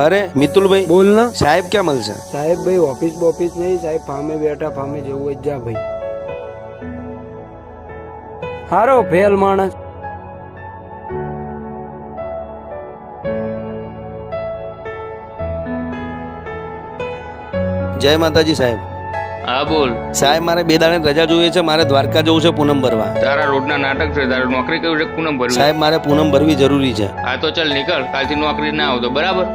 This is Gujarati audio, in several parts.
अरे मितुल भाई बोल ना साहेब क्या મળશે? સાહેબ ભાઈ ઓફિસ નહીં સાહેબ, ફામે બેઠા, ફામે જેવું જ જા ભાઈ. હારો ફેલ માણસ. જય માતાજી સાહેબ. હા બોલ. સાહેબ મારે 2 દાડે રજા જોઈએ છે, મારે દ્વારકા જવું છે પૂનમ ભરવા. તારા રોજના નાટક છે, તારે નોકરી કેવું છે પૂનમ ભરવી? સાહેબ મારે પૂનમ ભરવી જરૂરી છે. હા તો ચાલ નીકળ, કાલથી નોકરી ના આવતો બરાબર.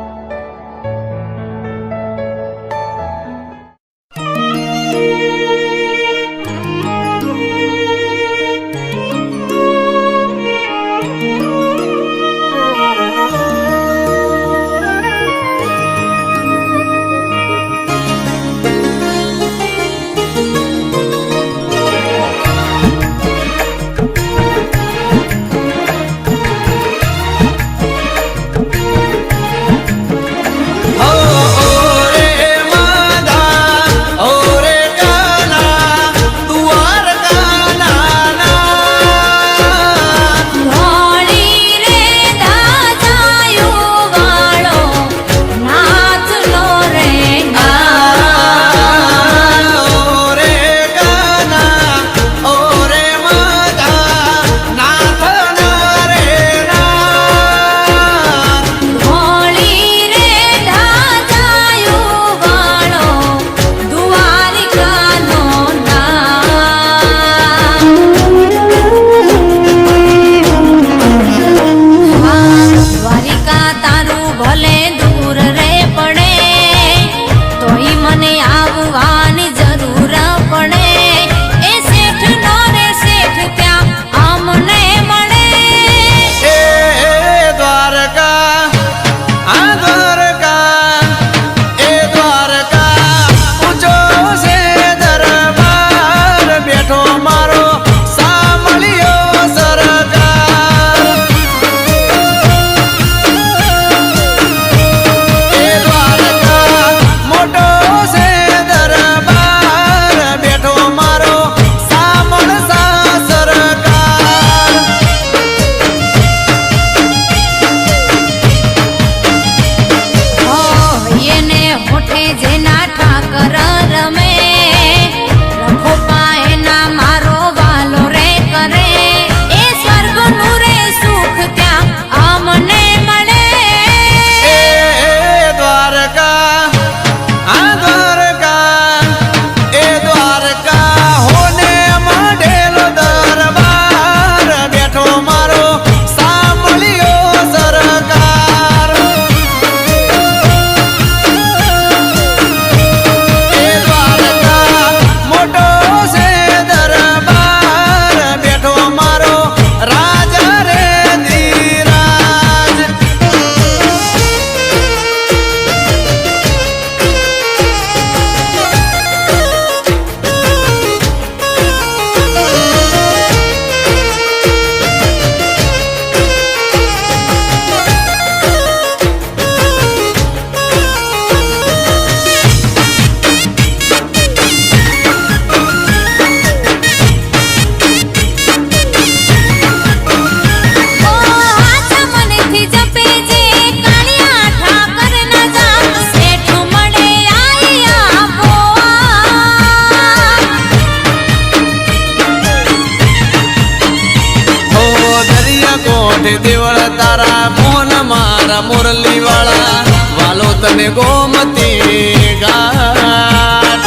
દેવળ તારા મોન મારા મુરલી વાળા વાલો તને ગોમતી ઘાટ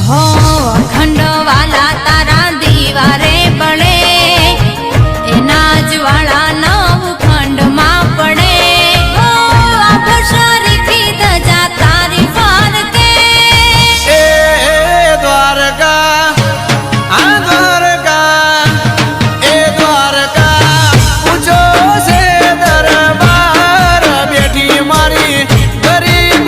હો અખંડ વાલા તારા દીવારે બળે એના જ વાળા નવ ખંડમાં પડે હો અભશરીથી ધજા તારી ફરકે એ દ્વારકા આ દ્વારકા એ દ્વારકા પૂછો છે દરબાર બેઠી મારી ગરીબ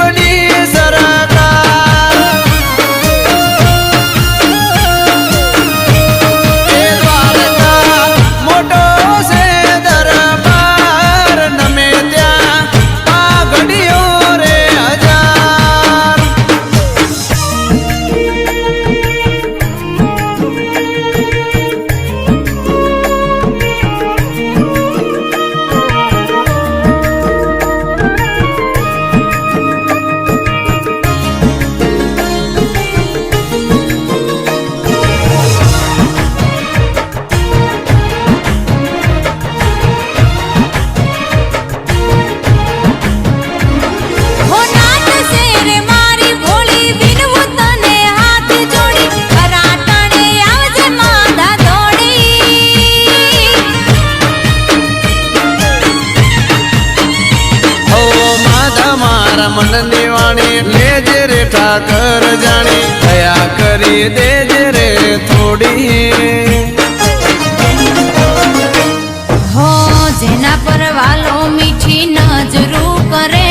કૃપા કર જાણી દયા કરી દેજે રે થોડી હો જેના પર વાલો મીઠી નજરું કરે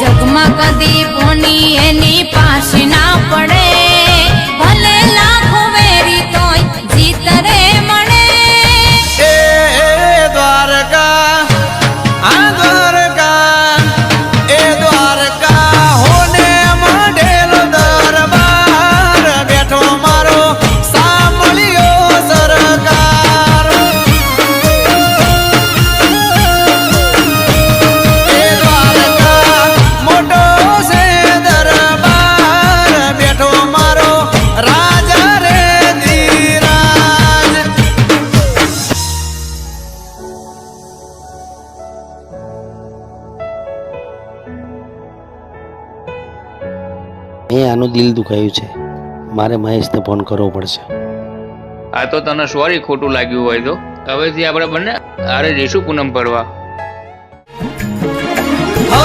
જગમાં કદી પોની એની પાછી ના પડે ભલે લાખો વેરી તોય જીત રે મળે એ દ્વારકા આ દ્વારકા એ દ્વારકા હોને માંડેલો દરબાર બેઠો મારો સાંભળ્યો સરકાર એ દ્વારકા મોટો છે દરબાર બેઠો મારો રાજા રે ધીરાજ મેં આનું દિલ દુખાયું છે, મારે મહેશને ફોન કરવો પડશે. આ તો તને સોરી ખોટું લાગ્યું હોય તો હવેથી આપણે બંને હારે જઈશું પૂનમ ભરવા. હો